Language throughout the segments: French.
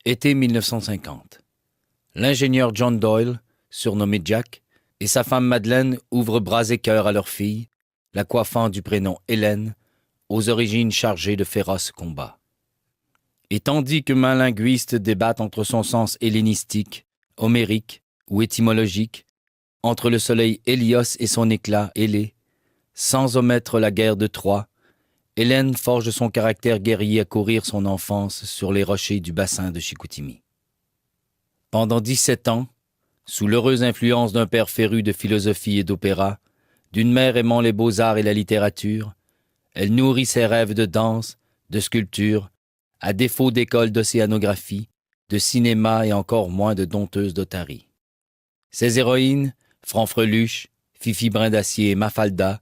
Été 1950. L'ingénieur John Doyle, surnommé Jack, et sa femme Madeleine ouvrent bras et cœur à leur fille, la coiffant du prénom Hélène, aux origines chargées de féroces combats. Et tandis que maint linguiste débattent entre son sens hellénistique, homérique ou étymologique, entre le soleil Hélios et son éclat ailé, sans omettre la guerre de Troie, Hélène forge son caractère guerrier à courir son enfance sur les rochers du bassin de Chicoutimi. Pendant 17 ans, sous l'heureuse influence d'un père féru de philosophie et d'opéra, d'une mère aimant les beaux-arts et la littérature, elle nourrit ses rêves de danse, de sculpture, à défaut d'école d'océanographie, de cinéma et encore moins de dompteuse d'otarie. Ses héroïnes, Franfreluche, Fifi Brin d'Acier et Mafalda,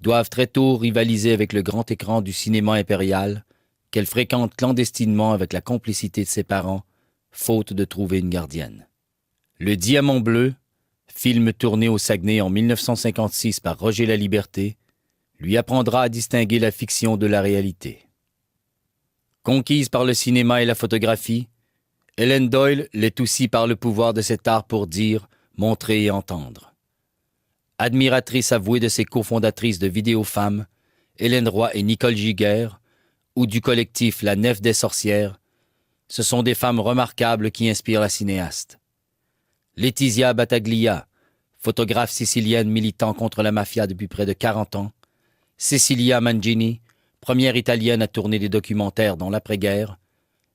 doivent très tôt rivaliser avec le grand écran du cinéma impérial, qu'elle fréquente clandestinement avec la complicité de ses parents, faute de trouver une gardienne. Le Diamant bleu, film tourné au Saguenay en 1956 par Roger Laliberté, lui apprendra à distinguer la fiction de la réalité. Conquise par le cinéma et la photographie, Hélène Doyle l'est aussi par le pouvoir de cet art pour dire, montrer et entendre. Admiratrice avouée de ses cofondatrices de Vidéofemmes, Hélène Roy et Nicole Giguère, ou du collectif La Nef des Sorcières, ce sont des femmes remarquables qui inspirent la cinéaste. Laetitia Battaglia, photographe sicilienne militant contre la mafia depuis près de 40 ans, Cecilia Mangini, première italienne à tourner des documentaires dans l'après-guerre,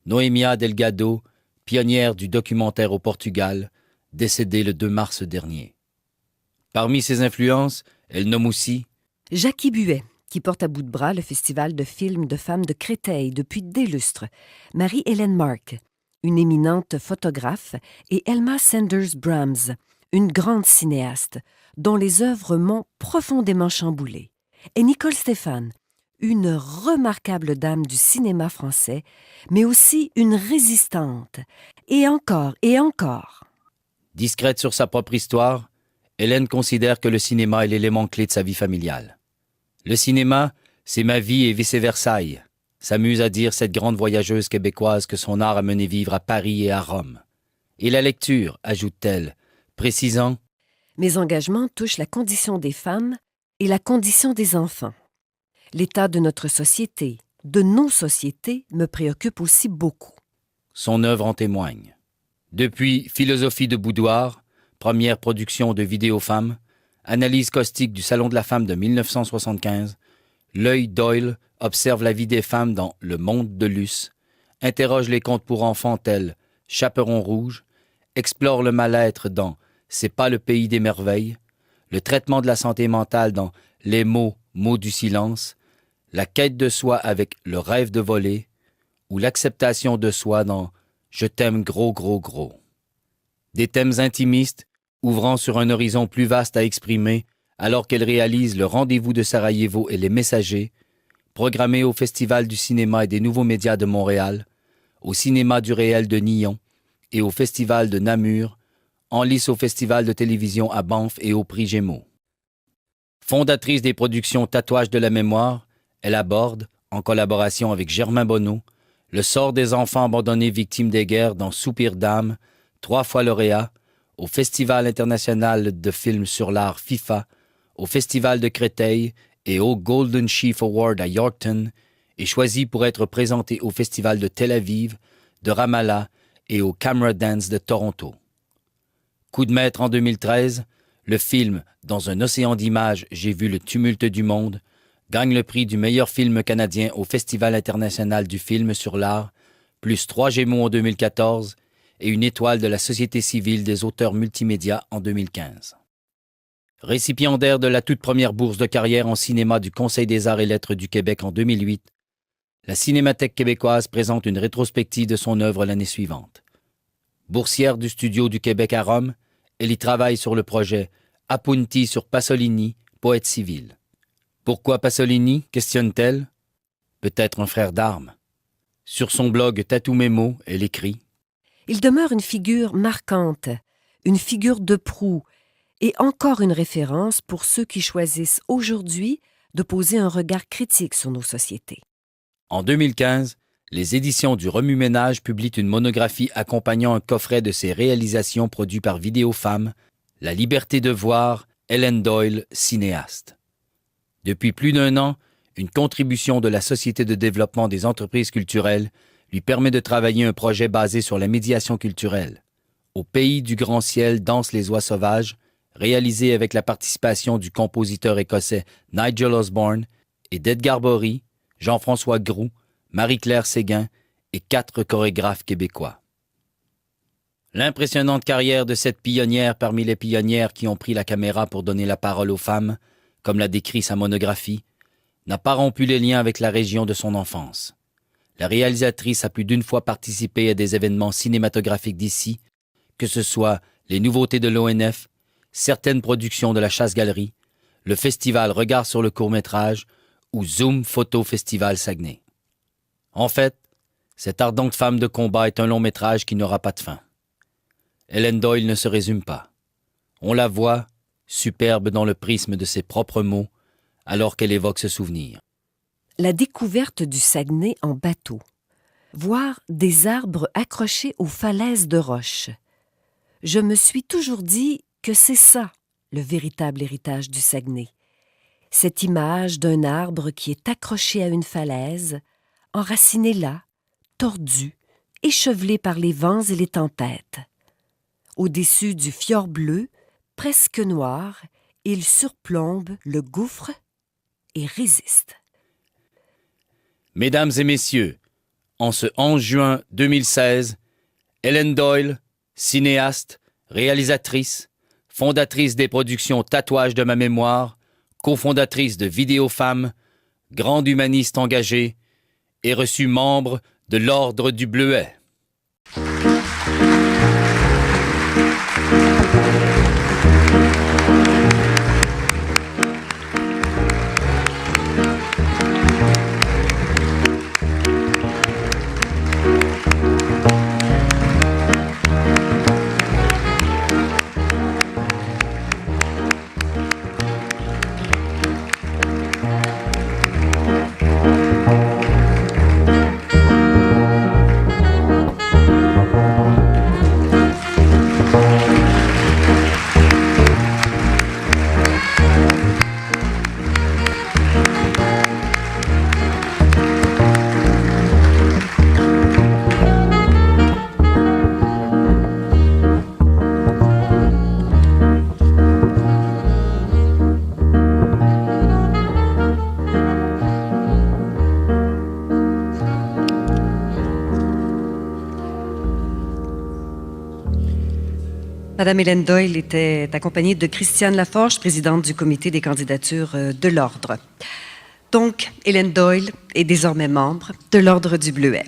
Noemia Delgado, pionnière du documentaire au Portugal, décédée le 2 mars dernier. Parmi ses influences, elle nomme aussi Jackie Buet, qui porte à bout de bras le festival de films de femmes de Créteil depuis des lustres, Marie-Hélène Mark, une éminente photographe, et Elma Sanders Brahms, une grande cinéaste, dont les œuvres m'ont profondément chamboulée, et Nicole Stéphane, une remarquable dame du cinéma français, mais aussi une résistante, et encore et encore. Discrète sur sa propre histoire, Hélène considère que le cinéma est l'élément clé de sa vie familiale. Le cinéma, c'est ma vie et vice-versa, s'amuse à dire cette grande voyageuse québécoise que son art a mené vivre à Paris et à Rome. Et la lecture, ajoute-t-elle, précisant « Mes engagements touchent la condition des femmes et la condition des enfants. L'état de notre société, de nos sociétés, me préoccupe aussi beaucoup. » Son œuvre en témoigne. Depuis Philosophie de boudoir, première production de Vidéofemmes, analyse caustique du Salon de la femme de 1975, l'œil Doyle observe la vie des femmes dans Le Monde de Luce, interroge les contes pour enfants tels Chaperon rouge, explore le mal-être dans C'est pas le pays des merveilles, le traitement de la santé mentale dans Les mots, mots du silence, la quête de soi avec Le rêve de voler, ou l'acceptation de soi dans Je t'aime gros, gros, gros. Des thèmes intimistes, ouvrant sur un horizon plus vaste à exprimer, alors qu'elle réalise Le rendez-vous de Sarajevo et Les Messagers, programmés au Festival du cinéma et des nouveaux médias de Montréal, au Cinéma du réel de Nyon et au Festival de Namur, en lice au Festival de télévision à Banff et au Prix Gémeaux. Fondatrice des productions Tatouage de la mémoire, elle aborde, en collaboration avec Germain Bonneau, le sort des enfants abandonnés victimes des guerres dans Soupir d'âme, 3 fois lauréat, au Festival international de films sur l'art FIFA, au Festival de Créteil et au Golden Sheaf Award à Yorkton, et choisi pour être présenté au Festival de Tel Aviv, de Ramallah et au Camera Dance de Toronto. Coup de maître en 2013, le film « Dans un océan d'images, j'ai vu le tumulte du monde » gagne le prix du meilleur film canadien au Festival international du film sur l'art, plus 3 Gémeaux en 2014 et une étoile de la Société civile des auteurs multimédia en 2015. Récipiendaire de la toute première bourse de carrière en cinéma du Conseil des arts et lettres du Québec en 2008, la Cinémathèque québécoise présente une rétrospective de son œuvre l'année suivante. Boursière du Studio du Québec à Rome, elle y travaille sur le projet « Appunti sur Pasolini, poète civil ». Pourquoi Pasolini, questionne-t-elle? Peut-être un frère d'armes. Sur son blog Tatou Memo, elle écrit « Il demeure une figure marquante, une figure de proue, et encore une référence pour ceux qui choisissent aujourd'hui de poser un regard critique sur nos sociétés. » En 2015, les éditions du Remue-Ménage publient une monographie accompagnant un coffret de ses réalisations produit par Vidéo Femme, La liberté de voir, Ellen Doyle, cinéaste. Depuis plus d'1 an, une contribution de la Société de développement des entreprises culturelles lui permet de travailler un projet basé sur la médiation culturelle. Au pays du grand ciel dansent les oies sauvages, réalisé avec la participation du compositeur écossais Nigel Osborne et d'Edgar Bory, Jean-François Groux, Marie-Claire Séguin et 4 chorégraphes québécois. L'impressionnante carrière de cette pionnière parmi les pionnières qui ont pris la caméra pour donner la parole aux femmes, comme l'a décrit sa monographie, n'a pas rompu les liens avec la région de son enfance. La réalisatrice a plus d'1 fois participé à des événements cinématographiques d'ici, que ce soit les nouveautés de l'ONF, certaines productions de la Chasse-Galerie, le festival Regard sur le court-métrage ou Zoom Photo Festival Saguenay. En fait, cette ardente femme de combat est un long-métrage qui n'aura pas de fin. Ellen Doyle ne se résume pas. On la voit, superbe dans le prisme de ses propres mots, alors qu'elle évoque ce souvenir. La découverte du Saguenay en bateau. Voir des arbres accrochés aux falaises de roches. Je me suis toujours dit que c'est ça, le véritable héritage du Saguenay. Cette image d'un arbre qui est accroché à une falaise, enraciné là, tordu, échevelé par les vents et les tempêtes. Au-dessus du fjord bleu, presque noir, il surplombe le gouffre et résiste. Mesdames et messieurs, en ce 11 juin 2016, Ellen Doyle, cinéaste, réalisatrice, fondatrice des productions Tatouage de ma mémoire, cofondatrice de Vidéo Femme, grande humaniste engagée, est reçue membre de l'Ordre du Bleuet. Madame Ellen Doyle était accompagnée de Christiane Laforge, présidente du comité des candidatures de l'Ordre. Donc, Ellen Doyle est désormais membre de l'Ordre du Bleuet.